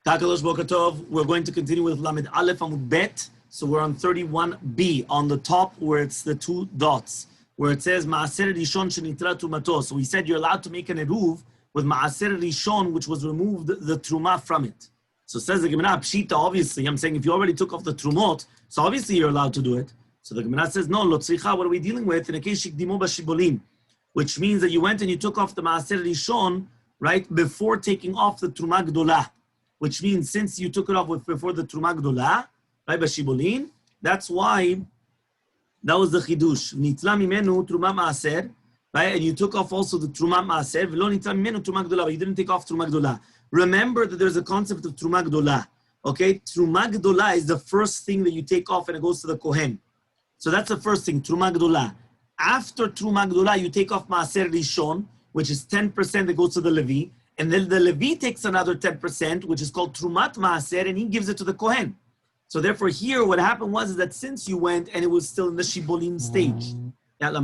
Takalosh Boker Tov. We're going to continue with Lamed Aleph Amud Bet. So we're on 31b on the top where it's the two dots, where it says Maaser Rishon Shenitra Trumato. So we said you're allowed to make an Eruv with Maaser Rishon, which was removed the Truma from it. So says the Gemara, Pshita, obviously, I'm saying if you already took off the Trumot, so obviously you're allowed to do it. So the Gemara says, no, Lo Tzricha, what are we dealing with? In a case Shikdimo Bashibolim, which means that you went and you took off the Maaser Rishon, right, before taking off the Truma Gdolah. Which means since you took it off before the Truma Gdolah, right, Bashibolin, that's why that was the Chidush. Nitla mimenu Truma Maaser, right, and you took off also the Truma Maaser, v'lo nitla mimenu Truma Gdolah, but you didn't take off Truma Gdolah. Remember that there's a concept of Truma Gdolah, okay? Truma Gdolah is the first thing that you take off and it goes to the Kohen. So that's the first thing, Truma Gdolah. After Truma Gdolah, you take off Maaser Rishon, which is 10% that goes to the Levi, and then the Levi takes another 10%, which is called Trumat Maaser, and he gives it to the Kohen. So therefore here, what happened was that since you went and it was still in the Shibolim stage, on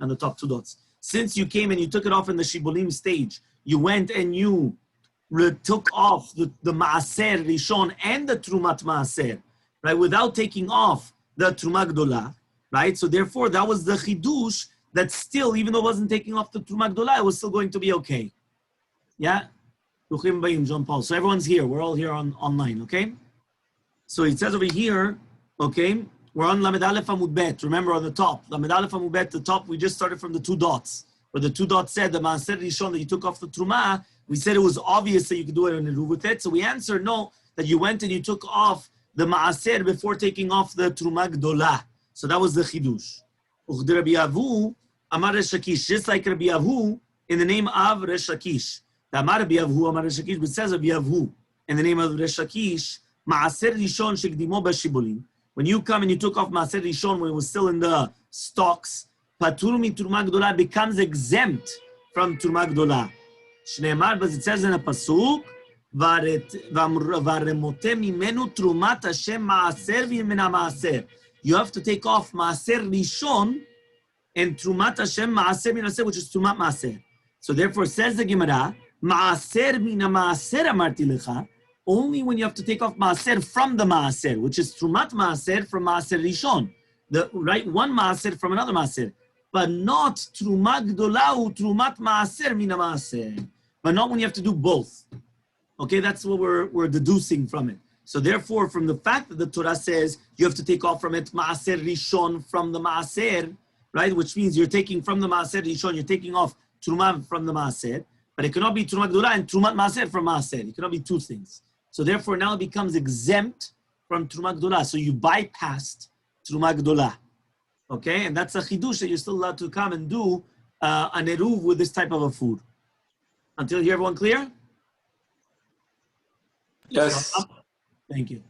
the top two dots, since you came and you took it off in the Shibolim stage, you went and you took off the Maaser Rishon and the Trumat Maaser, right, without taking off the Truma Gdolah, right? So therefore, that was the Chidush that still, even though it wasn't taking off the Truma Gdolah, it was still going to be okay. Yeah? John Paul. So everyone's here. We're all here online, okay? So it says over here, okay, we're on Lamed Aleph Amud Bet. Remember on the top, Lamed Aleph Amud Bet, the top, we just started from the two dots. Where the two dots said the Maaser Rishon that you took off the Truma, we said it was obvious that you could do it in Eruv with it. So we answered no, that you went and you took off the Maaser before taking off the Truma Gdolah. So that was the Chidush. Uchd Rabbi Avu, Amar Resh Lakish, just like Rabbi Avu, in the name of Resh Lakish. The Amar Rabbi Avu, Amar Resh Lakish, but says Rabbi Avu, in the name of Resh Lakish, Maaser Rishon Shekdimo Bashibolim. When you come and you took off Maaser Rishon when it was still in the stocks, Patur mi Truma Gdolah becomes exempt from Truma Gdolah. Shneimar, but it says in a pasuk, Varemote mimenu Trumat Hashem Maaser v'imena Maaser. You have to take off Maaser Rishon and Trumat Hashem Maaser min Maaser, which is Trumat Maaser. So therefore, says the Gemara, Maaser mina Maaser amarti lecha. Only when you have to take off Maaser from the Maaser, which is Trumat Maaser from Maaser Rishon, the right one Maaser from another Maaser, but not Truma Gdolah Trumat Maaser mina Maaser, but not when you have to do both. Okay, that's what we're deducing from it. So therefore, from the fact that the Torah says you have to take off from it Maaser Rishon from the Maaser, right, which means you're taking from the Maaser Rishon, you're taking off Truma from the Maaser, but it cannot be Truma Gdolah and Trumat Maaser from Maaser. It cannot be two things. So therefore, now it becomes exempt from Truma Gdolah. So you bypassed Truma Gdolah. Okay? And that's a chidush that you're still allowed to come and do an eruv with this type of a food. Until here, everyone clear? Yes. Thank you.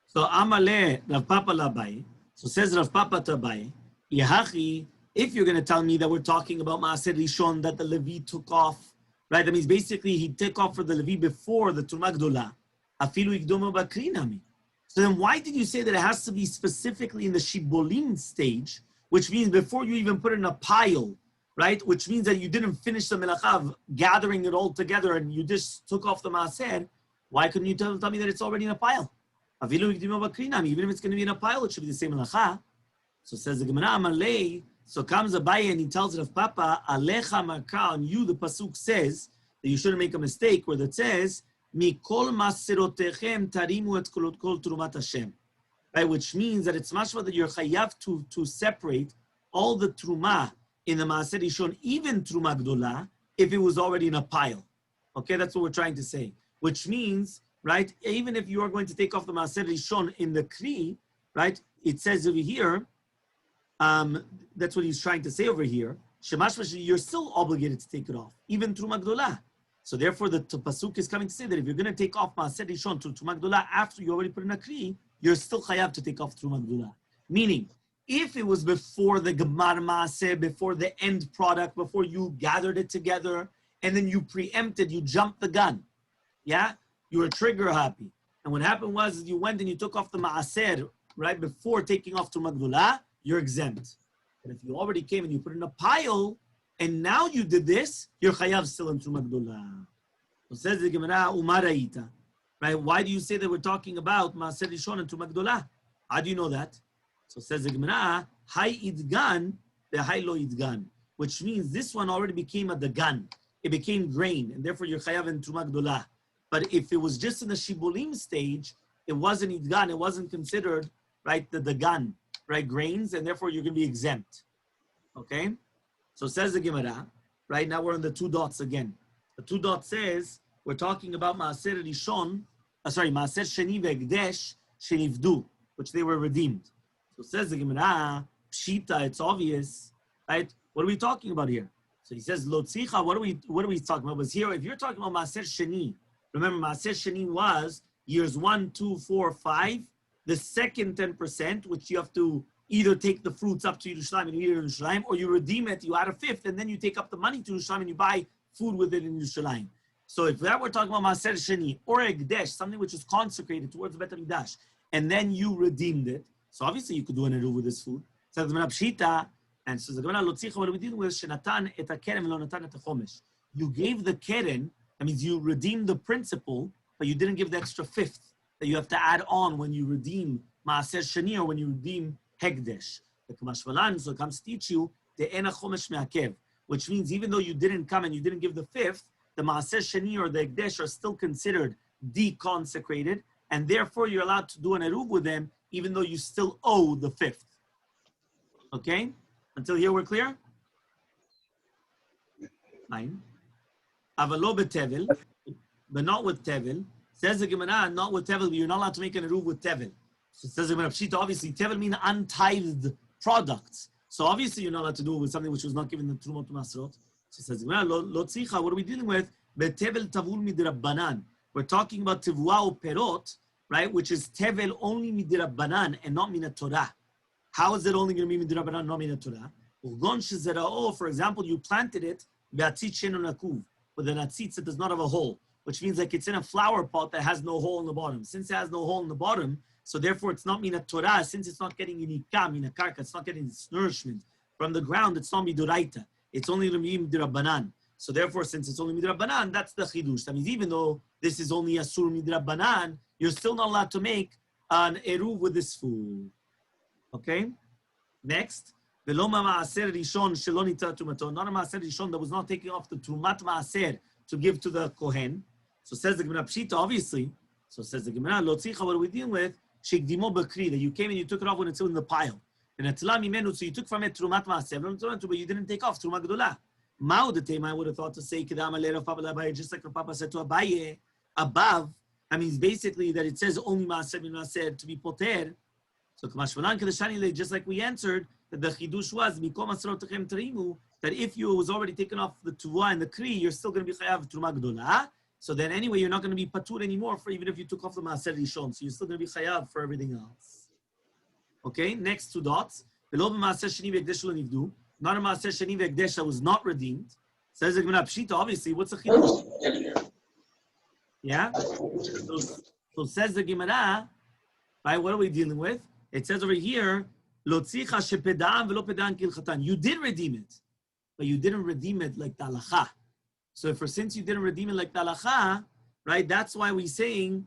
So Amale Rav Papa Labai. So says Rav Papa Tabai, Yahachi, if you're going to tell me that we're talking about Maaser Rishon that the Levi took off, right? That means basically he took off for the Levi before the Truma Gdolah. Afilu Ikdomo Bakri Nami. So then why did you say that it has to be specifically in the Shibolim stage, which means before you even put it in a pile, right? Which means that you didn't finish the Melacha of gathering it all together and you just took off the Maaser. Why couldn't you tell me that it's already in a pile? Afilu Ikdomo Bakri Nami. Even if it's going to be in a pile, it should be the same Melacha. So says the Gemara Amalei. So comes Abaye and he tells Rav Papa, Alecha Marka, on you, the Pasuk says that you shouldn't make a mistake where that says, Mikol maserotechem tarimu et kol trumat Hashem. Right, which means that it's mashma that you're chayav to separate all the truma in the Maaser Rishon, even Truma Gdolah, if it was already in a pile. Okay, that's what we're trying to say. Which means, right, even if you are going to take off the Maaser Rishon in the Kri, right, it says over here, that's what he's trying to say over here. Shemash, you're still obligated to take it off, even Truma Gdolah. So therefore, the pasuk is coming to say that if you're going to take off Maaser Rishon to Truma Gdolah after you already put in a Kri, you're still chayav to take off Truma Gdolah. Meaning, if it was before the Gemar Maaser, before the end product, before you gathered it together, and then you preempted, you jumped the gun, yeah, you were trigger happy. And what happened was you went and you took off the Maaser right before taking off Truma Gdolah, you're exempt. But if you already came and you put in a pile, and now you did this, you're chayav still in Truma Gdolah. So says the Gemara, Umaraita. right? Why do you say that we're talking about Maaser Rishon and Truma Gdolah? How do you know that? So says the Gemara, Hai idgan, the Hai lo idgan, which means this one already became a dagan. It became grain, and therefore you're chayav in Truma Gdolah. But if it was just in the shibulim stage, it wasn't idgan, it wasn't considered, right, the dagan, right, grains, and therefore you're going to be exempt. Okay? So says the Gemara, right, now we're on the two dots again. The two dots says, we're talking about Maaser Rishon, Maaser Sheni ve'Ekdesh shenivdu, which they were redeemed. So says the Gemara, Pshita, it's obvious, right? What are we talking about here? So he says, Lo tzicha, what are we talking about? Was here, if you're talking about Maaser Sheni, remember Maaser Sheni was years 1, 2, 4, 5, the second 10%, which you have to either take the fruits up to Yerushalayim and eat it in Yerushalayim, or you redeem it, you add a fifth, and then you take up the money to Yerushalayim and you buy food with it in Yerushalayim. So if that we're talking about Maaser Sheni, or Ekdesh, something which is consecrated towards the Bet HaMikdash, and then you redeemed it, so obviously you could do an eruv with this food. So the Gemara Pshita, and so the Gemara Lo tzicha, what are we dealing with? Shenatan et ha-keren v'lo natan et ha-chomesh. You gave the keren, that means you redeemed the principal, but you didn't give the extra fifth that you have to add on when you redeem Maaser Sheni or when you redeem Hekdesh. The Kamashvalan, so it comes to teach you the ena chomesh me'akev, which means even though you didn't come and you didn't give the fifth, the Maaser Sheni or the Hekdesh are still considered deconsecrated, and therefore you're allowed to do an eruv with them, even though you still owe the fifth. Okay? Until here we're clear? Fine. Avalo betevel, but not with tevel. Says the Gemara, not with tevel, but you're not allowed to make an eruv with tevel. So it says the Gemara, Pshita, obviously, tevel means untithed products. So obviously you're not allowed to do it with something which was not given the Trumot Masrot. So it says the Gemara, lo tzicha, what are we dealing with? Betevel tavul midrabbanan. We're talking about tivua or perot, right, which is tevel only midrabbanan and not mina Torah. How is it only going to be midrabbanan, not mina Torah? For example, you planted it with an atzitz that does not have a hole, which means like it's in a flower pot that has no hole in the bottom. Since it has no hole in the bottom, so therefore it's not mina Torah, since it's not getting any mina karka, it's not getting its nourishment from the ground, it's not miduraita. It's only going to be midrabbanan. So therefore, since it's only midrabbanan, that's the chidush. That means even though this is only asur midrabbanan, you're still not allowed to make an eruv with this food. Okay? Next. Not a Maaser Rishon that was not taking off the Trumat Maaser to give to the Kohen. So says the Gemara Pshita, obviously. So says the Gemara, Lo tzicha, what are we dealing with? Shekdimo Bakri, that you came and you took it off when it's still in the pile. And Atla Mimenu, so you took from it Trumat Maaser, but you didn't take off Trumat Gdolah. Mao the Tema, I would have thought to say, just like Papa said to Abaye, above, I mean, basically that it says only Maaser to be poter. So Kamashvalan Kadeshani, just like we answered, that the chidush was mikom asrotechem terimu, that if you was already taken off the tuva and the kri, you're still going to be chayav truma gdolah. So then anyway, you're not going to be patur anymore for even if you took off the maaser rishon. So you're still going to be chayav for everything else. Okay, next two dots. Below the maaser sheni ve'ekdesh lo nivdu. Not a maaser sheni ve'ekdesh that was not redeemed. Says the Gemara Pshita. Obviously, what's the chidush? Yeah. So says the Gemara. Right. What are we dealing with? It says over here. You did redeem it, but you didn't redeem it like the halacha. So since you didn't redeem it like the halacha, right, that's why we're saying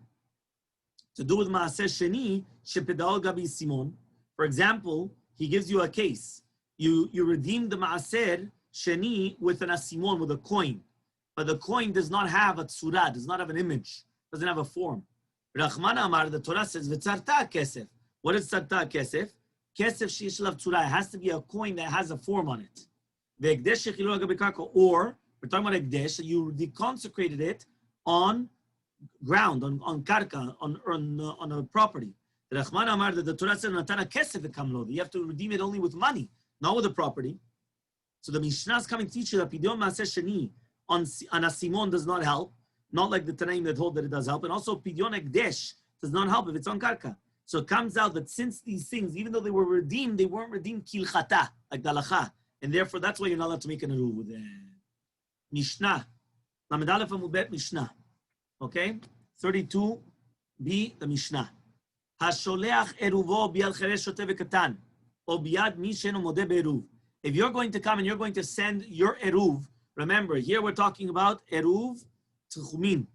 to do with Maaser Sheni, shepedao gabi simon. For example, he gives you a case. You redeem the Maaser Sheni with an asimon, with a coin, but the coin does not have a tzura, does not have an image, doesn't have a form. Rachmana Amar, the Torah says, v'tzarta kesef. What is tzarta kesef? Kesef she'ishalav tzura. It has to be a coin that has a form on it. The ekdesh shechilu agabe karka, or we're talking about ekdesh, you deconsecrated it on ground, on karka, on a property. The Rachman Amar, that the Torah says natana kesef v'kamlo. You have to redeem it only with money, not with a property. So the Mishnah is coming to teach you that pidyon maaser sheni on a simon does not help, not like the Tanaim that hold that it does help, and also pidyon ekdesh does not help if it's on karka. So it comes out that since these things, even though they were redeemed, they weren't redeemed kilchata, like the halacha. And therefore, that's why you're not allowed to make an eruv with them. Mishnah. Lamed Aleph Amud Bet Mishnah. Okay? 32b, the Mishnah. Hasholeach eruvo biyad cheresh shotev v'katan, o biyad mi she'eno modeh be'eruv. If you're going to come and you're going to send your eruv, remember, here we're talking about eruv tchumin.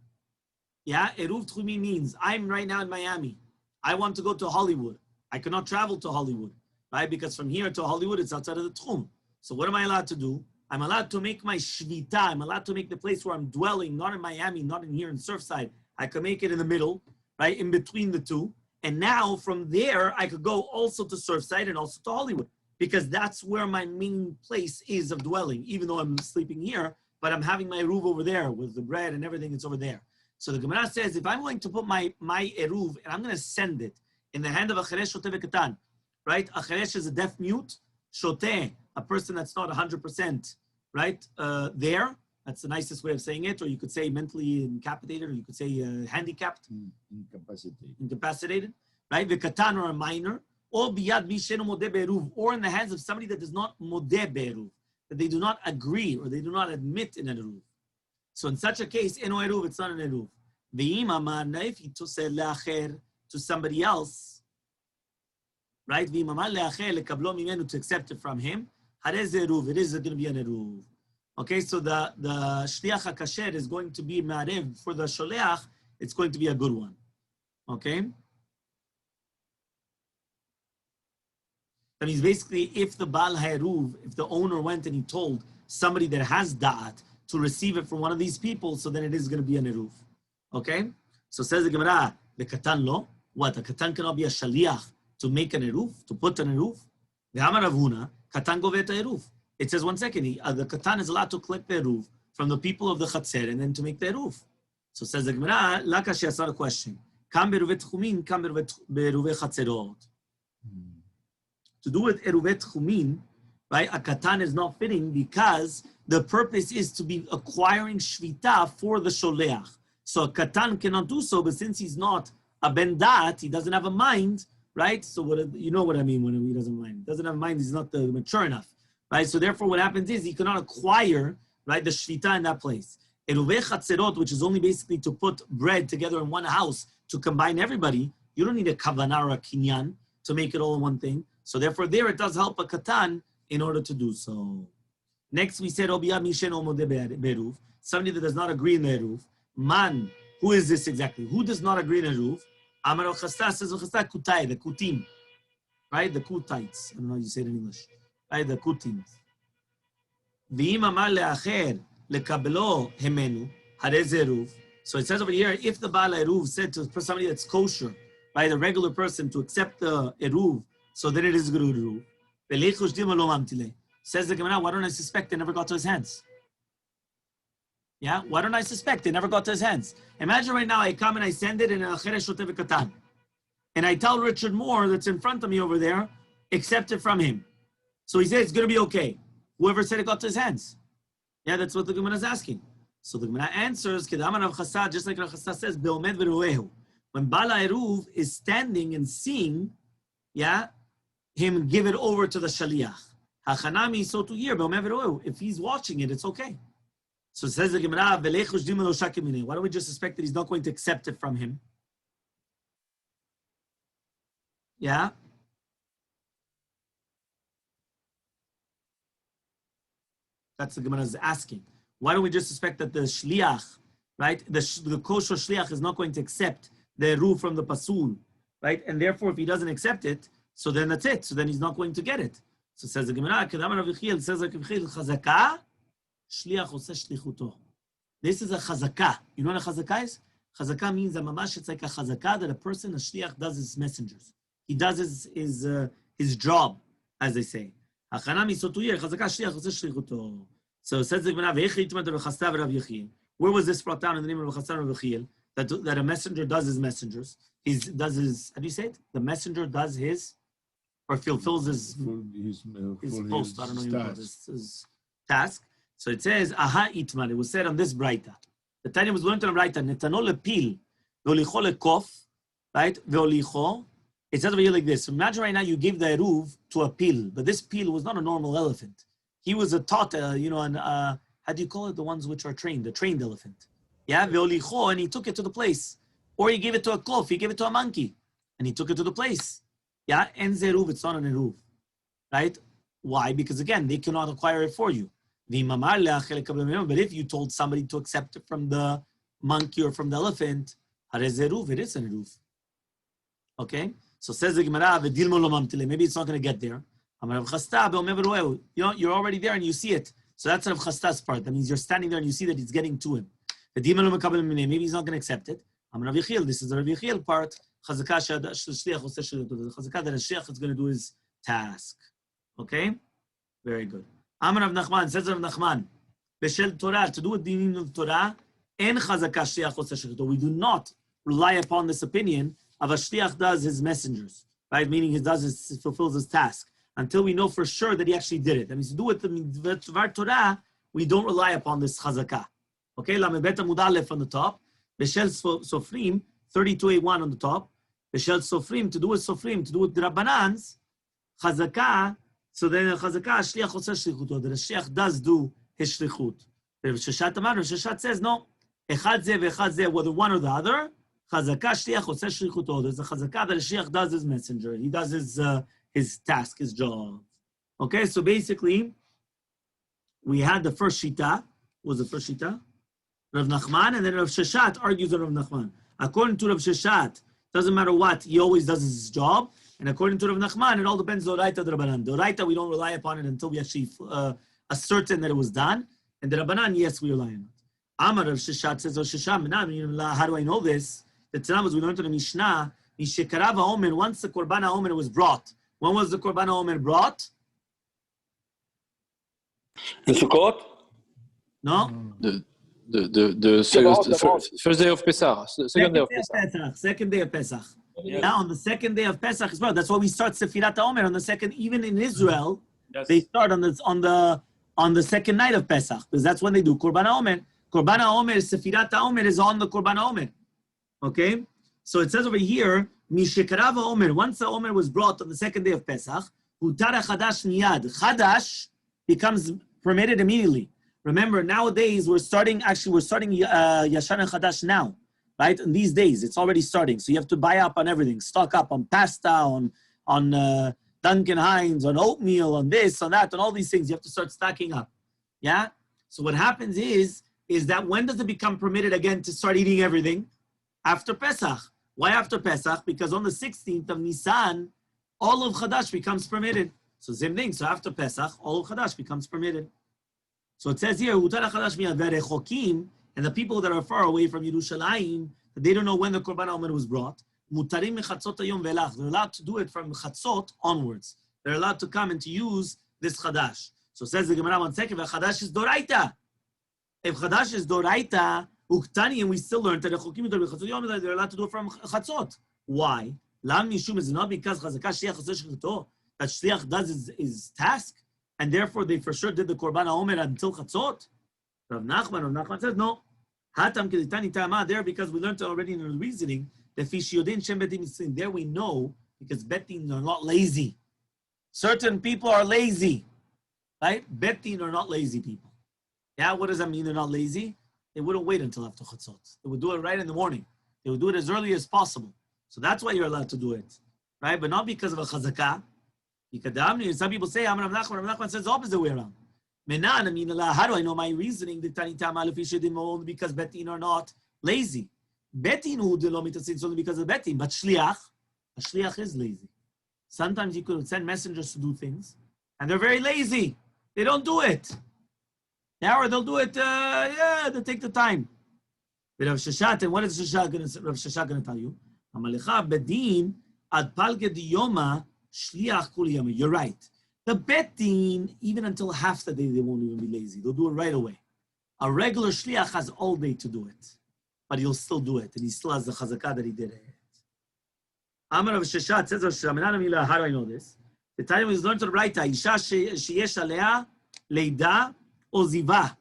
Yeah, Eruv Tchumi means I'm right now in Miami. I want to go to Hollywood. I cannot travel to Hollywood, right? Because from here to Hollywood, it's outside of the Tchum. So what am I allowed to do? I'm allowed to make my shvita. I'm allowed to make the place where I'm dwelling, not in Miami, not in here in Surfside. I can make it in the middle, right? In between the two. And now from there, I could go also to Surfside and also to Hollywood, because that's where my main place is of dwelling, even though I'm sleeping here, but I'm having my eruv over there with the bread and everything, it's over there. So the Gemara says, if I'm going to put my eruv and I'm going to send it in the hand of a cheresh shoteh v'katan, right? A cheresh is a deaf mute, shoteh, a person that's not 100%, right? There, that's the nicest way of saying it, or you could say mentally incapacitated, or you could say handicapped. Incapacitated, right? V'katan, or a minor, or biyad mishenu modeh be'eruv, or in the hands of somebody that does not modeh be'eruv, that they do not agree or they do not admit in an eruv. So in such a case, eno eruv, it's not an eruv. Ve'im amar, if he toseh le'acher, to somebody else, right? Ve'im amar le'acher, lekablo mimenu, to accept it from him, harez eruv, it is going to be an eruv. Okay, so the shliach hakasher is going to be ma'arev for the sholeach. It's going to be a good one. Okay. That means basically, if the Baal Ha'eruv, if the owner went and he told somebody that has da'at to receive it from one of these people, so then it is going to be an eruv. Okay? So says the Gemara, the katan lo, what? A katan cannot be a shaliach to make an eruv, to put an eruv. The Amar Ravuna, katan govet eruv. It says, one second, the katan is allowed to collect the eruv from the people of the chatzer and then to make the eruv. So says the Gemara, lakash yasar a question. Kam beruvet chumin, kam beruvet chatzerot. To do with eruvet chumin, right? A katan is not fitting because the purpose is to be acquiring shvita for the sholeach. So a katan cannot do so, but since he's not a ben dat, he doesn't have a mind, right? So what, you know what I mean when he doesn't have a mind. He doesn't have a mind, he's not mature enough, right? So therefore what happens is he cannot acquire, right, the shvita in that place. Eruvet chatzerot, which is only basically to put bread together in one house to combine everybody, you don't need a kavanah or a kinyan to make it all in one thing. So therefore there it does help a katan in order to do so. Next we said, somebody that does not agree in the eruv. Man, who is this exactly? Who does not agree in eruv? Amar al-Chasta says, kutai, the kutim. Right, the kutites. I don't know how you say it in English. Right, the kutims. V'im amar le'acher lekabelo hemenu harez eruv. So it says over here, if the Baal eruv said to somebody that's kosher, right, a regular person, to accept the eruv, so then it is good eruv. Says the Gemara, why don't I suspect they never got to his hands? Yeah, why don't I suspect they never got to his hands? Imagine right now I come and I send it in a cheresh shoteh v'katan, and I tell Richard Moore that's in front of me over there, accept it from him. So he says it's going to be okay. Whoever said it got to his hands. Yeah, that's what the Gemara is asking. So the Gemara answers, Kedamar Rav Chasad, just like Rav Chasad says, Be'omed v'roehu. When Baal Eruv is standing and seeing, yeah, him give it over to the shaliach. Hachanami, so to hear, if he's watching it, it's okay. So it says the Gemara, why don't we just suspect that he's not going to accept it from him? Yeah. That's the Gemara is asking. Why don't we just suspect that the shliach, right, the kosher shliach is not going to accept the eruv from the pasul, right? And therefore, if he doesn't accept it, so then that's it. So then he's not going to get it. So says the Gemara, says like chazaka, shliach oseh shlichuto. This is a chazaka. You know what a chazaka is? Chazaka means that mamash, it's like a chazaka that a person, a shliach, does his messengers. He does his job, as they say. Hachanami sotuyer chazaka shliach oseh shlichuto. So says the Gemara, where was this brought down in the name of Chassan Rav Yechiel? That a messenger does his messengers. How do you say it? The messenger does his, or fulfills his post. I don't know his task. So it says, aha itman. It was said on this braita. The Tanya was learned on braita. Netano lepil, ve'olicho lekof, right? Ve'olicho. It says over here like this. Imagine right now you give the eruv to a pil, but this pil was not a normal elephant. He was a taught, how do you call it? The ones which are trained, the trained elephant. Yeah, ve'olicho, and he took it to the place. Or he gave it to a klof, he gave it to a monkey, and he took it to the place. Yeah, en zeruv, it's not an eruv. Right? Why? Because again, they cannot acquire it for you. But if you told somebody to accept it from the monkey or from the elephant, it is an Eruv. Okay? So says the Gemara, maybe it's not going to get there. You're already there and you see it. So that's Rav Chasta's part. That means you're standing there and you see that it's getting to him. Maybe he's not going to accept it. This is the Rav Yechiel part. Chazakah that the Shliach is going to do his task. Okay? Very good. Amar Rav Nachman, says Rav Nachman, Beshel Torah, to do with the meaning of Torah, en Chazakah Shliach oseh shlichuto. We do not rely upon this opinion of a Shliach does his messengers, right? Meaning he fulfills his task, until we know for sure that he actually did it. That means to do with the Torah, we don't rely upon this Chazakah. Okay? Lamebet Amud Aleph on the top, Beshel Sofrim, 32a1 on the top, Beshel Sofrim, to do with Sofrim, to do with the Rabbanans, Chazakah, so then Chazakah, Shliach oseh shlichuto, that the Shliach does do his shlichut. Rav Sheshat Amar, Rav Sheshat says, no, echad zeh ve'echad zeh, whether one or the other, Chazakah Shliach oseh shlichuto. There's a Chazakah that the Shliach does his messenger. He does his task, his job. Okay, so basically, we had the first Shita. What was the first Shita? Rav Nachman, and then Rav Sheshat argues on Rav Nachman. According to Rav Sheshat, doesn't matter what, he always does his job. And according to Rav Nachman, it all depends on the Doraita, the Rabbanan. The Doraita, we don't rely upon it until we actually ascertain that it was done. And the Rabbanan, yes, we rely on it. Amar Rav Sheshat says, how do I know this? The Tanam was we learned in the Mishnah, Mishekarav HaOmer, once the Korban HaOmer was brought. When was the Korban HaOmer brought? In Sukkot? No? The first day of Pesach, second day of Pesach. Second day of Pesach. Yeah. Now on the second day of Pesach as well. That's why we start Sefirat HaOmer on the second. Even in Israel, yes, they start on the second night of Pesach because that's when they do Korban HaOmer. Korban HaOmer, Sefirat HaOmer is on the Korban HaOmer. Okay, so it says over here, Mishekarav HaOmer. Once the Omer was brought on the second day of Pesach, Hutara Chadash Niyad. Chadash becomes permitted immediately. Remember, nowadays we're starting Yashan and Chadash now. Right? In these days, it's already starting. So you have to buy up on everything, stock up on pasta, on Dunkin' Hines, on oatmeal, on this, on that, on all these things. You have to start stocking up. Yeah? So what happens is that when does it become permitted again to start eating everything? After Pesach. Why after Pesach? Because on the 16th of Nisan, all of Chadash becomes permitted. So same thing. So after Pesach, all of Chadash becomes permitted. So it says here, Utara Chadash mi'averechokim, and the people that are far away from Yerushalayim, they don't know when the Korban HaOmer was brought. Mutarim mechatzot hayom velach. They're allowed to do it from chatzot onwards. They're allowed to come and to use this chadash. So says the Gemara 1 second, chadash is doraita. If chadash is doraita, uktani, and we still learned that they're allowed to do it from chatzot. Why? Lam mishum is not because chazakah shliach oseh that shliach does his task, and therefore they for sure did the Korban HaOmer until chatzot. Rav Nachman says, no. Hatam keditani ta'ama, there because we learned already in the reasoning that fishiyodin shem betin, there we know because betin are not lazy. Certain people are lazy, right? Betin are not lazy people. Yeah, what does that mean? They're not lazy. They wouldn't wait until after chatzot. They would do it right in the morning. They would do it as early as possible. So that's why you're allowed to do it, right? But not because of a chazakah. Some people say, Rav Nachman says the opposite way around. Menan, I mean, how do I know my reasoning? Because betin are not lazy. Betin is only because of betin, but a shliach is lazy. Sometimes you could send messengers to do things, and they're very lazy. They don't do it. Yeah, or they'll do it. They take the time. But Rav Sheshat, and what is Rav Sheshat going to tell you? Amalecha bedin ad palge diyoma shliach kuliyama. You're right. The betin, even until half the day, they won't even be lazy. They'll do it right away. A regular shliach has all day to do it, but he'll still do it, and he still has the chazakah that he did it. Amar Rav Sheshat says, how do I know this? The time is learned to the right. Isha sheyesh alea leida o ziva.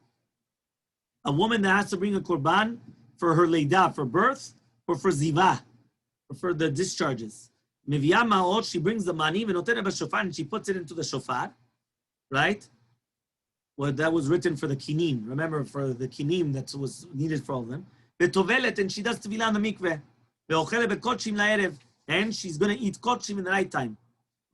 A woman that has to bring a korban for her leida, for birth, or for ziva, or for the discharges. Meviyah ma'ot, she brings the money, and she puts it into the shofar, right? Well, that was written for the kinim. Remember, for the kinim that was needed for all of them. Betovelet, and she does tevilah on the mikveh. Ve'ochele bekochim la'erev, and she's going to eat kochim in the night time.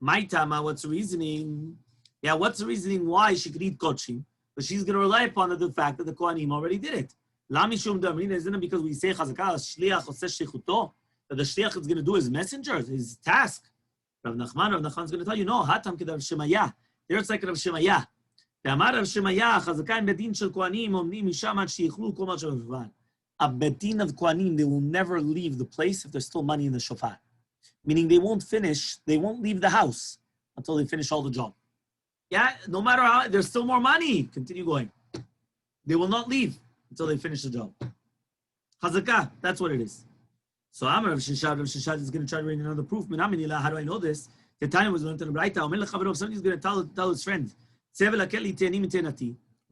My tama, what's the reasoning? Yeah, what's the reasoning why she could eat kochim? But she's going to rely upon the fact that the kohanim already did it. Isn't it because we say chazakah shliach oseh shlichuto, that the shliach is going to do his messenger, his task? Rav Nachman is going to tell you, no, hatam kedav Shemaya. There it's like Rav Shemaya. Amar Rav Shemaya, chazakah in bedin shel kohanim omnim misham ad sheichlu kol ma shel a bedin of kohanim, they will never leave the place if there's still money in the shofar. Meaning they won't leave the house until they finish all the job. Yeah, no matter how, there's still more money. Continue going. They will not leave until they finish the job. Chazakah, that's what it is. So Amar Rav Shishad is going to try to bring another proof. How do I know this? The time was learned in the Braita. Somebody's going to tell his friend,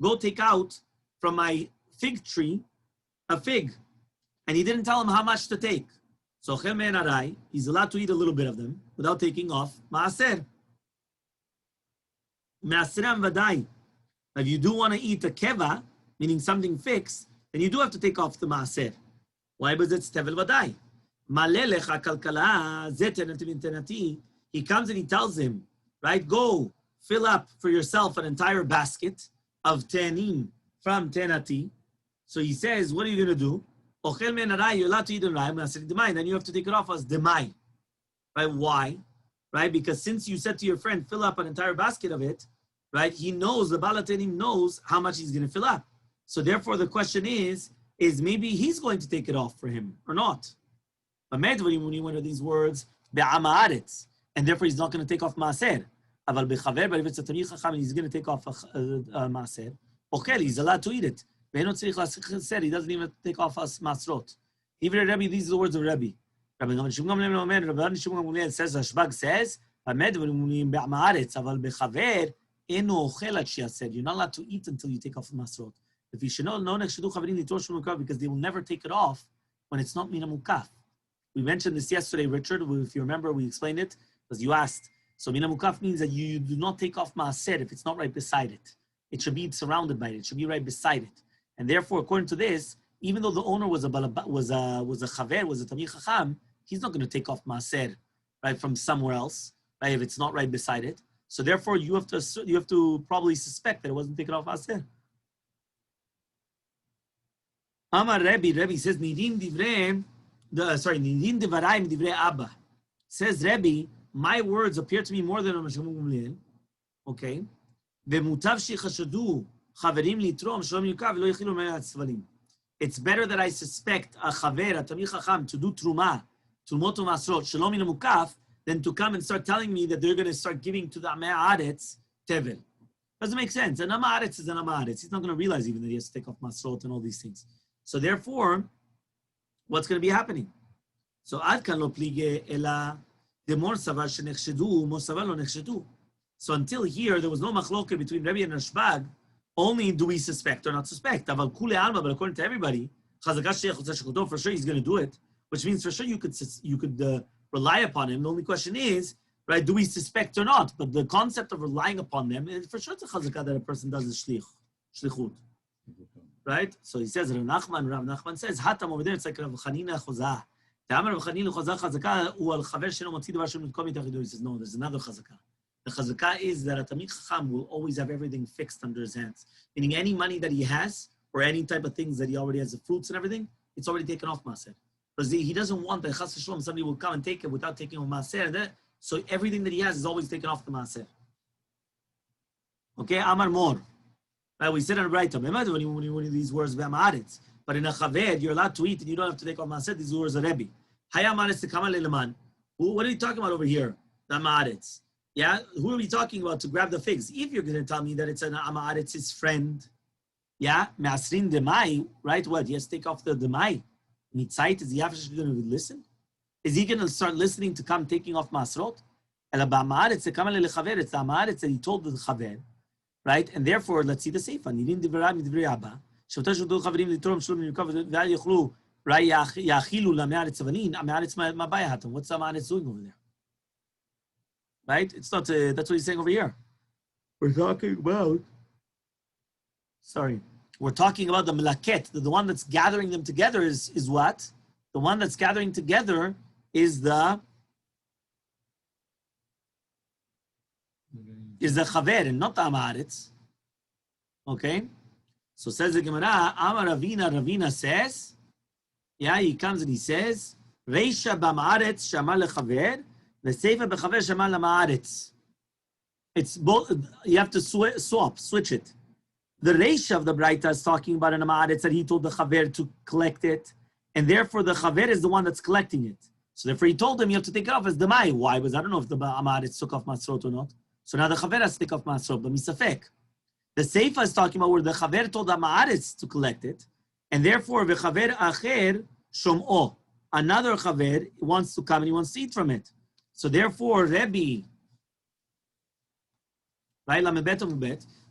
go take out from my fig tree a fig. And he didn't tell him how much to take. So he's allowed to eat a little bit of them without taking off maaser. Maaseram vadai. If you do want to eat a keva, meaning something fixed, then you do have to take off the maaser. Why? Because it's tevel vadai. Malelech kalkala zetenati. He comes and he tells him, right, go fill up for yourself an entire basket of tenim from tenati. So he says, what are you going to do? You're allowed to eat the rai, then you have to take it off as demai. Right? Why? Right? Because since you said to your friend, fill up an entire basket of it, right? He knows, the balatenim knows how much he's going to fill up. So therefore the question is maybe he's going to take it off for him or not. But when he went to these words, be'amaaretz, and therefore he's not going to take off maaser. But if it's a tamich chacham and he's going to take off maaser, okay, he's allowed to eat it. He doesn't even take off us masrot. Even Rebbe, these are the words of Rebbe. Rabbi Gamliel says, Hashbag says, you're not allowed to eat until you take off the masrot. If you should know, because they will never take it off when it's not mina mukaf. We mentioned this yesterday, Richard. If you remember, we explained it because you asked. So mina mukaf means that you do not take off maaser if it's not right beside it. It should be surrounded by it. It should be right beside it. And therefore, according to this, even though the owner was a chaver, was a tamich chacham, he's not going to take off maaser, right, from somewhere else, right, if it's not right beside it. So therefore, you have to probably suspect that it wasn't taken off maaser. Amar Rebbe says nidin divaraim divrei Abba. Says Rebbe, my words appear to me more than Rav Gamliel. Okay, v'mutav shechashadu. It's better that I suspect a chaver, a tamich chacham, to do trumot u'masrot, shalom min mukaf, than to come and start telling me that they're going to start giving to the amei haaretz tevel. Doesn't make sense. An amei haaretz is an amei haaretz. He's not going to realize even that he has to take off masrot and all these things. So therefore, what's going to be happening? So ad kan lo plige ela demor savar shenechshedu, mo savar lo nechshedu. So until here, there was no machloket between Rebbe and Rashbag. Only do we suspect or not suspect. But according to everybody, for sure he's going to do it, which means for sure you could rely upon him. The only question is, right, do we suspect or not? But the concept of relying upon them, for sure it's a chazakah that a person does a shlichut. Right? So he says, Rav Nachman says, Hatam over there, it's like Rav Chanina Chozah. Rav Chanina Chozah chazakah, he says, no, there's another chazakah. The chazakah is that a tamich chacham will always have everything fixed under his hands. Meaning any money that he has, or any type of things that he already has, the fruits and everything, it's already taken off maaser. Because he doesn't want that chas v'shalom, somebody will come and take it without taking off maaser. So everything that he has is always taken off the maaser. Okay, Amar Mor. Right, we said on the right time, when these words, but in a chaved, you're allowed to eat and you don't have to take off maaser. These words are Rebbe. What are you talking about over here? The maaretz. Yeah, who are we talking about to grab the figs? If you're going to tell me that it's an amaaretz, his friend, yeah, me'asrin demai, right? What? He has to take off the demai. Mitzait, is he actually going to listen? Is he going to start listening to come taking off masrot? It's the amaaretz that he told the chaver, right? And therefore, let's see the seifa. Nidin divrei divrei Abba. Shavta shudu chaverim litrom shlom yukav v'al yochlu rai yachilu la'me'aretz avanin. Ame'aretz ma'baya hatam. What's the amaaretz doing over there? Right? It's not, that's what he's saying over here. We're talking about the melaket. The one that's gathering them together is what? The one that's gathering together is the chaver and not the amaaretz. Okay? So says the Gemara, Amar Ravina says, yeah, he comes and he says, Reisha b'ma'aretz shama lechaver, v'seifa b'chaver shama lema'aretz. It's both, you have to switch it. The Reisha of the Braita is talking about an ma'aretz that he told the chaver to collect it, and therefore the chaver is the one that's collecting it. So therefore he told him you have to take it off as demai. Why? Because I don't know if the ma'aretz took off masrot or not. So now the chaver has to take off masrot, but misafek. The Seifa is talking about where the chaver told the ma'aretz to collect it, and therefore the chaver acher shom'o. Another chaver wants to come and he wants to eat from it. So therefore Rebbe, right?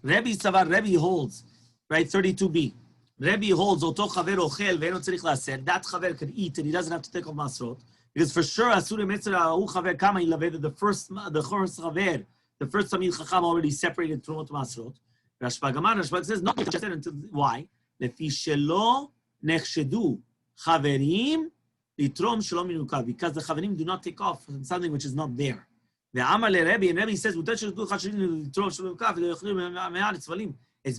Rebbe holds, right? 32b. Rebbe holds oto chaver ochel ve'eno tzarich la'aser. That chaver can eat and he doesn't have to take off masrot because for sure asur mitzvah hu chaver kama ilaved the first chaver, the first Tamil Chacham already separated trumot masrot. Rashba says no. Why? Lefi shelo nechshedu chaverim litrom shelo minukav, because the chaverim do not take off from something which is not there. The Amar le Rebbe, and Rebbe says it's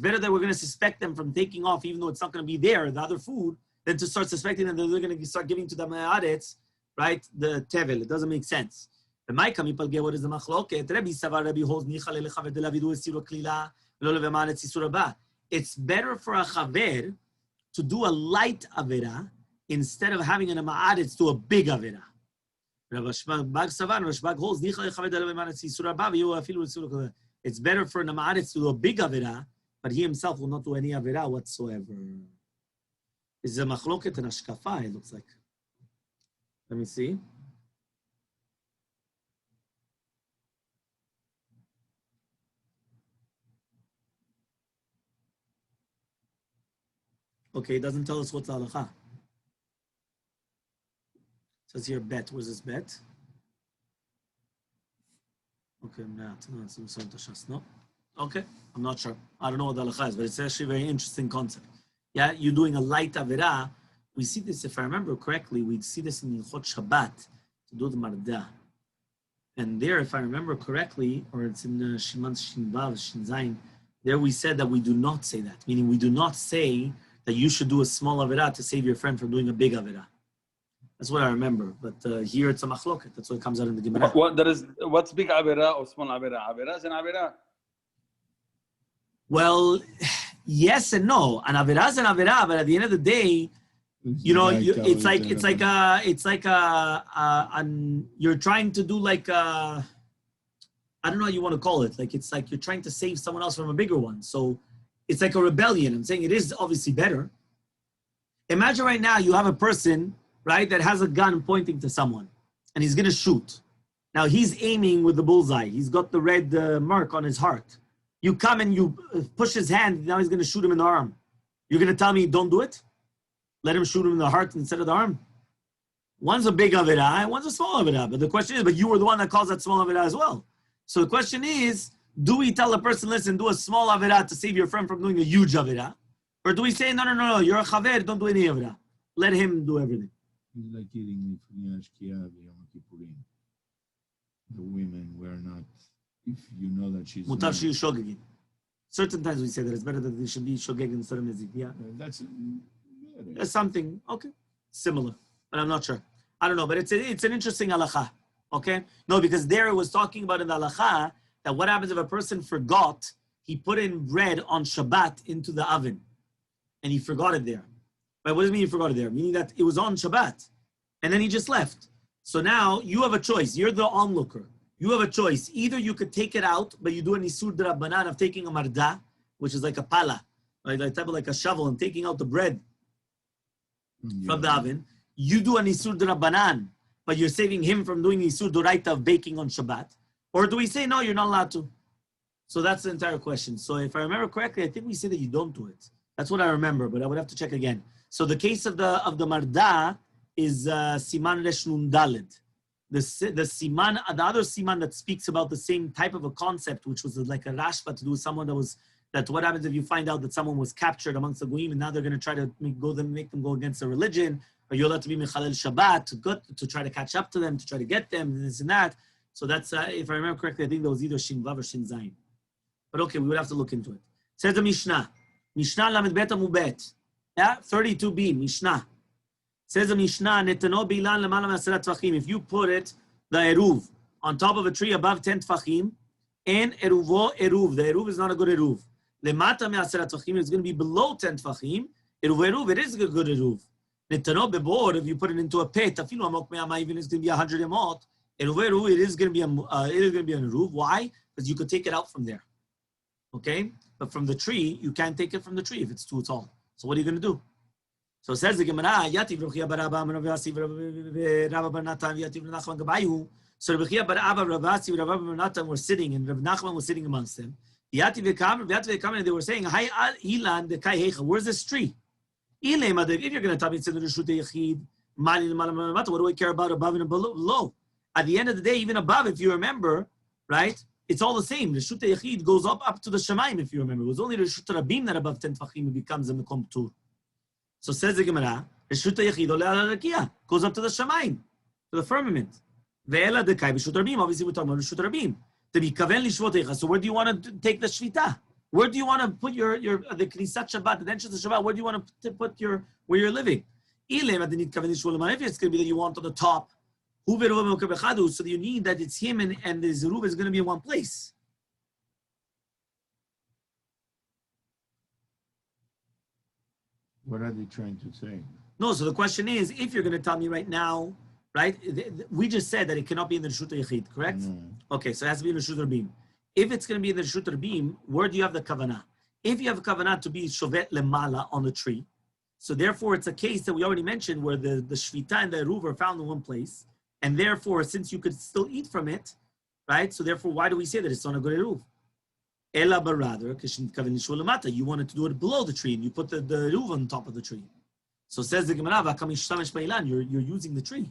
better that we're going to suspect them from taking off, even though it's not going to be there, the other food, than to start suspecting them that they're going to start giving to the me'aretz, right? The tevel. It doesn't make sense. The Maika mipalge, what is the machloket? Rebbe savar Rebbe holds nicha lechaver de lavidu esiro klila lo leve'maretz isur haba. It's better for a chaver to do a light avera instead of having an ma'aretz do a big avera. Rashbag holds it's better for an ma'aretz to do a big avera, but he himself will not do any avera whatsoever. It's a machloket and ashkafa, it looks like. Let me see. Okay, it doesn't tell us what's the halacha. It says here bet. Where's this bet? Okay, no. Okay, I'm not sure. I don't know what the halacha is, but it's actually a very interesting concept. Yeah, you're doing a light avera. We see this, if I remember correctly, we see this in Hilchot Shabbat to do the marda. And there, if I remember correctly, or it's in Shiman Shinvav, Shinzain, there we said that we do not say that, meaning we do not say that you should do a small avera to save your friend from doing a big avera. That's what I remember. But here it's a machloket. That's what comes out in the Gemara. What's big avera or small avera? Avera is an avera. Well, yes and no. An avera is an avera, but at the end of the day, you know, it's like you're trying to do like I don't know what you want to call it. Like it's like you're trying to save someone else from a bigger one. So it's like a rebellion. I'm saying it is obviously better. Imagine right now you have a person, right, that has a gun pointing to someone, and he's going to shoot. Now he's aiming with the bullseye. He's got the red mark on his heart. You come and you push his hand. Now he's going to shoot him in the arm. You're going to tell me don't do it? Let him shoot him in the heart instead of the arm? One's a big avera and one's a small avera. But the question is, but you were the one that calls that small avera as well. So the question is, do we tell a person, listen, do a small avera to save your friend from doing a huge avera? Or do we say, no, you're a chaver, don't do any avera. Let him do everything. It's like eating Lifnei Ashkia Yom Kippurim. The women were not, if you know that she's Mutar shiyu shogegin. Certain times we say that it's better that they should be shogeg instead of mizik. Yeah. There's something, okay, similar. But I'm not sure. I don't know, but it's an interesting halacha. Okay? No, because there it was talking about in the halacha that what happens if a person forgot, he put in bread on Shabbat into the oven and he forgot it there. But what does it mean he forgot it there? Meaning that it was on Shabbat and then he just left. So now you have a choice. You're the onlooker. You have a choice. Either you could take it out, but you do an isur d'rabbanan of taking a marda, which is like a pala, right? Like type of like a shovel and taking out the bread from the oven. You do an isur d'rabbanan, but you're saving him from doing isur d'oraita of baking on Shabbat. Or do we say, no, you're not allowed to? So that's the entire question. So if I remember correctly, I think we say that you don't do it. That's what I remember, but I would have to check again. So the case of the marda is siman resh nun daled. The siman, the other siman that speaks about the same type of a concept, which was like a rashba to do with someone that what happens if you find out that someone was captured amongst the goyim and now they're going to try to make them go against the religion, or you're allowed to be mechalel Shabbat to try to catch up to them, to try to get them, and this and that. So that's, if I remember correctly, I think there was either Shin Vav or Shin Zayin. But okay, we would have to look into it. Says the Mishnah, Mishnah Lamed Bet Amud Bet. Yeah, 32b, Mishnah. Says the Mishnah, Netano Bilan Lamala Masarat Tvachim. If you put it, the Eruv, on top of a tree above 10 Tvachim, and Eruvo Eruv. The Eruv is not a good Eruv. Lemata Masarat Tvachim is going to be below 10 Tvachim. Eruv Eruv, it is a good Eruv. Netano Bebor, if you put it into a pit, Afilu Amok Me'ama, even it's going to be 100 Emot. Eruv Eruv, it is going to be an Eruv. Why? Because you could take it out from there. Okay? But from the tree, you can't take it from the tree if it's too tall. So what are you going to do? So it says the Gemara, Yativ Rabbi Barabba, Rabbi Yasi, Rabbi Natan, Yativ Nachman Gabayu. So Rabbi Barabba, Rabbi Yasi, Rabbi Natan were sitting, and Rabbi Nachman was sitting amongst them. Yativ Vekam, and they were saying, Hi Ilan, the Kai Hecha, where's this tree? If you're going to tell me it's in the Reshut Yechid, what do I care about above and below? At the end of the day, even above, if you remember, right? It's all the same. The Reshut Yechid goes up to the Shemaim, if you remember. It was only the Reshut Rabim that above 10 Tvachim becomes a Mekom Tur. So says the Gemara, Reshut Yechid ole ala Rakia, goes up to the Shemaim, to the firmament. Ve'ela dekai Reshut Rabim. Obviously, we're talking about Reshut Rabim. To be kaven lishvot echa. So where do you want to take the Shvita? Where do you want to put your the Knisat Shabbat, the entrance of Shabbat? Where do you want to put where you're living? If it's going to be that you want on the top, so that you need that it's him and the Zeruv is going to be in one place. What are they trying to say? No, so the question is, if you're going to tell me right now, right, we just said that it cannot be in the Reshut Yechid, correct? No. Okay, so it has to be in the Reshut Rabim. If it's going to be in the Reshut Rabim, where do you have the kavanah? If you have a kavanah to be shovet lemala on the tree, so therefore it's a case that we already mentioned where the Shvita and the Eruv are found in one place, and therefore, since you could still eat from it, right, so therefore, why do we say that it's not a good Eruv? Ela, but rather, you wanted to do it below the tree, and you put the Eruv on top of the tree. So says the Gemara, you're using the tree.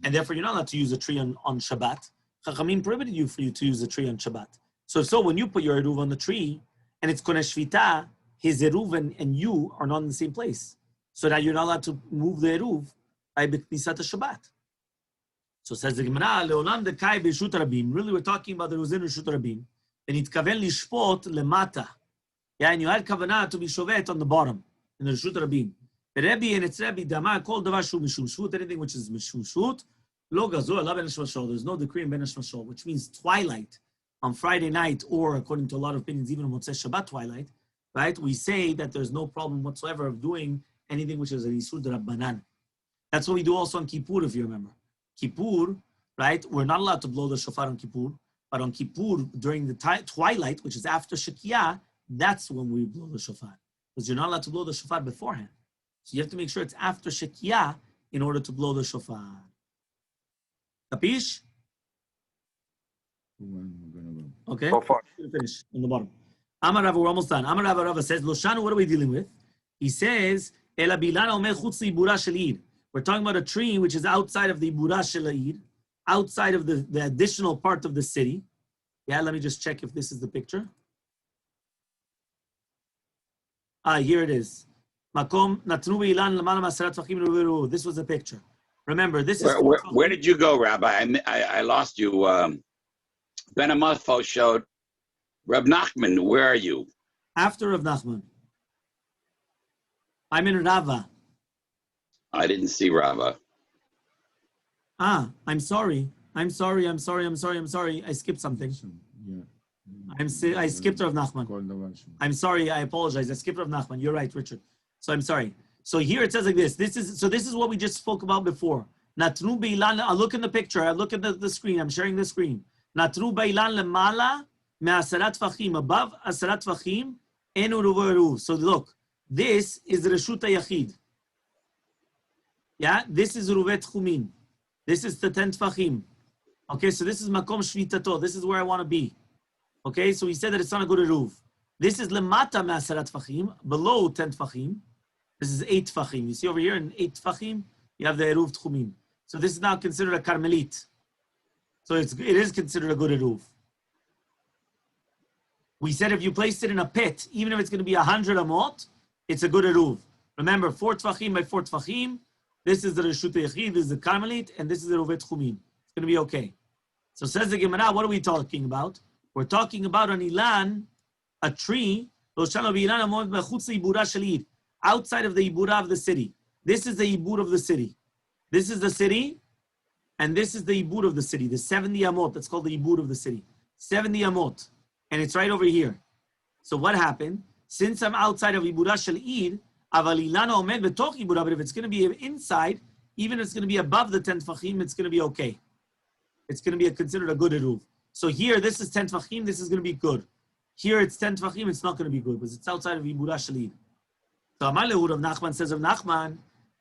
And therefore, you're not allowed to use a tree on Shabbat. Chachamim prohibited you to use a tree on Shabbat. So when you put your Eruv on the tree, and it's Koneh Shvita, his Eruv and you are not in the same place. So that you're not allowed to move the Eruv by B'knisat Shabbat. So says the Gemara, Leolam dekai b'Reshut Rabim. Really, we're talking about the Ruzin Reshut Rabim. And it kaven lishpot lemata. Yeah, and you had kavanah to be shovet on the bottom in the Reshut Rabim. The Rebbe and its Rebbe Damar called davar shu mishum shvut, anything which is mishum shvut, lo gazur alav ben hashmashol. There's no decree in ben hashmashol, which means twilight on Friday night, or according to a lot of opinions, even on Motzei Shabbat twilight, right? We say that there's no problem whatsoever of doing anything which is a isur d'Rabbanan. That's what we do also on Kippur, if you remember. Kippur, right? We're not allowed to blow the shofar on Kippur, but on Kippur, during the twilight, which is after Shekiah, that's when we blow the shofar. Because you're not allowed to blow the shofar beforehand. So you have to make sure it's after Shekiah in order to blow the shofar. Capish? Okay. So far. Finish on the bottom. Amar Rava, we're almost done. Amar Rava says, Loshanu, what are we dealing with? He says, Ela bilana omer chutz libura shel ir. We're talking about a tree which is outside of the ibura shel ir, outside of the additional part of the city. Yeah, let me just check if this is the picture. Here it is. Makom natnu ilan lamala masarat tvachim ruveru. This was the picture. Remember, this is... Where did you go, Rabbi? I lost you. Ben Amafo showed Reb Nachman. Where are you? After Reb Nachman. I'm in Rava. I didn't see Rava. I'm sorry. I skipped something. Yeah. I skipped Rav Nachman. I'm sorry. I apologize. I skipped Rav Nachman. You're right, Richard. So I'm sorry. So here it says like this. This is what we just spoke about before. Natru beilan. I look in the picture. I look at the screen. I'm sharing the screen. Natru beilan lemala me'asarat tvachim, above asarat tvachim enu ruveru. So look, this is Reshut Yachid. Yeah, this is Ruvet Chumin. This is the 10 Tvachim. Okay, so this is Makom Shvitato. This is where I want to be. Okay, so he said that it's not a good Eruv. This is Lemata Ma'asarat Tvachim, below 10 Tvachim. This is 8 Tvachim. You see over here in 8 Tvachim, you have the Eruv Tchumin. So this is now considered a Carmelit. So it is considered a good Eruv. We said if you place it in a pit, even if it's going to be 100 Amot, it's a good Eruv. Remember, 4 Tvachim by 4 Tvachim. This is the Reshut Yechid, this is the Carmelit, and this is the Ruvet Chumin. It's going to be okay. So says the Gemara, what are we talking about? We're talking about an ilan, a tree, Outside of the ibura of the city. This is the ibur of the city. This is the city, and this is the ibur of the city. The 70 amot. That's called the ibur of the city. 70 amot, and it's right over here. So what happened? Since I'm outside of ibura shel id, avalilana omed betoch ibura. But if it's going to be inside, even if it's going to be above the 10 tefachim, it's going to be okay. It's going to be considered a good eruv. So here, this is 10 tefachim. This is going to be good. Here, it's 10 tefachim. It's not going to be good because it's outside of ibura shel id. So Amar Lehu Rav Nachman says of Nachman,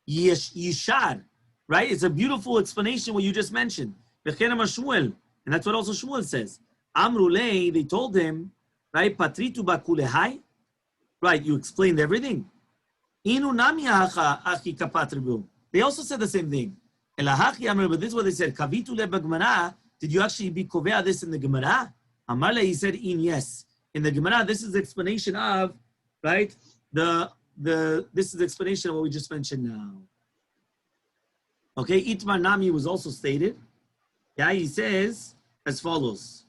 Yishar, right? It's a beautiful explanation what you just mentioned. And that's what also Shmuel says. Amrulei, they told him, right? Patritu bakulehai, right? You explained everything. Inu nami achi kapatribu. They also said the same thing. Elahachi Amr, but this is what they said. Kavitu le bagmara. Did you actually be kovea this in the Gemara? Amar le, he said, in yes. In the Gemara, this is the explanation of, right? This is the explanation of what we just mentioned now. Okay, Itmar Nami was also stated. Yeah, he says as follows.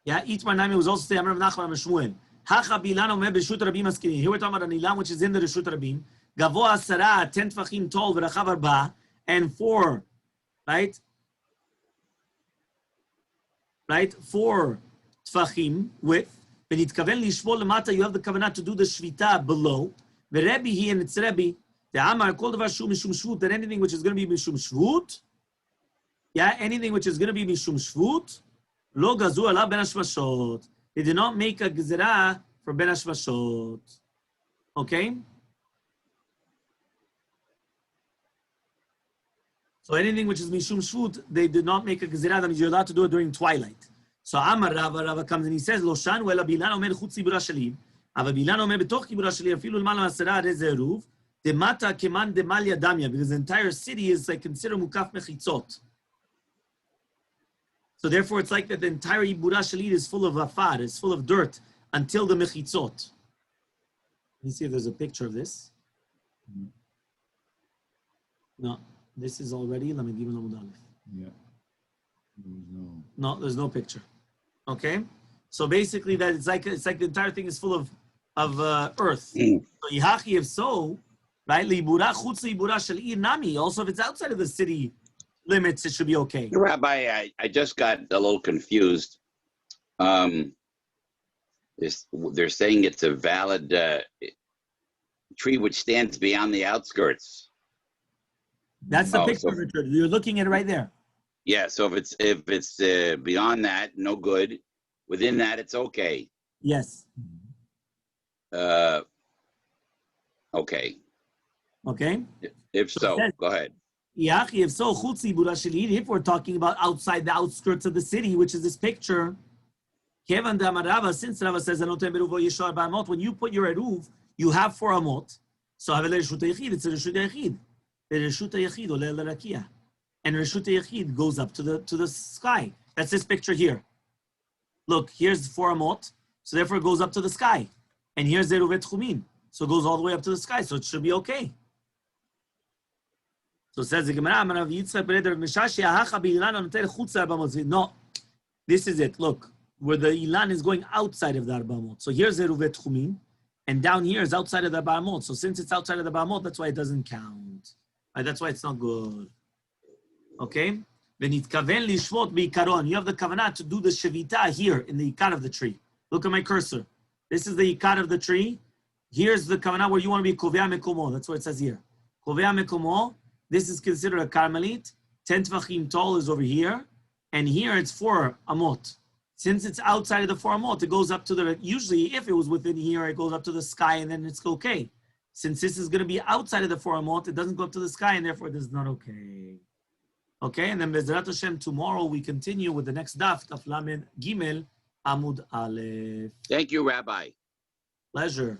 Yeah, Itmar Nami was also stated. Amar Rav Nachman Shmuel. Hacha bilano me b'shut rabim askini. Here we're talking about an ilam which is in the reshut rabim. Gavo asara 10 tefachim tall v'rachav arba and 4, right? 4 tefachim width. You have the kavanah to do the shvita below. The Rebbe here, and it's Rebbe. The Amar called mishum shvut. That anything which is going to be mishum shvut, yeah, anything which is going to be mishum shvut, lo gazu ala ben hashmashot. They did not make a gezerah for ben hashmashot. Okay. So anything which is mishum shvut, they did not make a gezerah. That means you're allowed to do it during twilight. So Amar Rava comes and he says, Lo shan wela bilan omer chutz ibura shalim, ava bilan omer betoch ibura shalim, afilu l'mala masera reze eruv, demata keman demalya damya, because the entire city is like considered mukaf mechitzot. So therefore, it's like that the entire ibura shalim is full of afar, is full of dirt until the mechitzot. Let me see if there's a picture of this. No, this is already Lamed Gimel Amud Aleph. Yeah. There's no picture. Okay, so basically that it's like the entire thing is full of earth. So Yihachi, if so, right? Libura chutz libura shel ir nami. Also, if it's outside of the city limits, it should be okay. Rabbi, I just got a little confused. They're saying it's a valid tree which stands beyond the outskirts. That's the picture, Richard. You're looking at it right there. Yeah, so if it's beyond that, no good. Within that, it's okay. Yes. Okay. Okay. If so, go ahead. If so, if we're talking about outside the outskirts of the city, which is this picture, since Rava says, when you put your eruv, you have 4 amot. So it's a reshut yachid. The reshut yachid ole l'rakia. And Reshut Yachid goes up to the sky. That's this picture here. Look, here's 4 amot, so therefore it goes up to the sky. And here's Eruvet Chumin, so it goes all the way up to the sky, so it should be okay. So it says the Gemara, no, this is it. Look, where the Ilan is going outside of the Arbamot. So here's Eruvet Chumin, and down here is outside of the Arbamot. So since it's outside of the Arbamot, that's why it doesn't count. That's why it's not good. Okay? V'nitkaven lishvot b'ikaron. You have the kavanah to do the shevita here in the ikar of the tree. Look at my cursor. This is the ikar of the tree. Here's the kavanah where you want to be kovea mekomo. That's what it says here. Kovea mekomo. This is considered a karmelit. 10 tvachim tall is over here. And here it's 4 amot. Since it's outside of the 4 amot, it goes up to the, usually if it was within here, it goes up to the sky and then it's okay. Since this is going to be outside of the 4 amot, it doesn't go up to the sky and therefore it is not okay. Okay, and then Bezrat Hashem, tomorrow we continue with the next daf, Daf Lamed Gimel Amud Aleph. Thank you, Rabbi. Pleasure.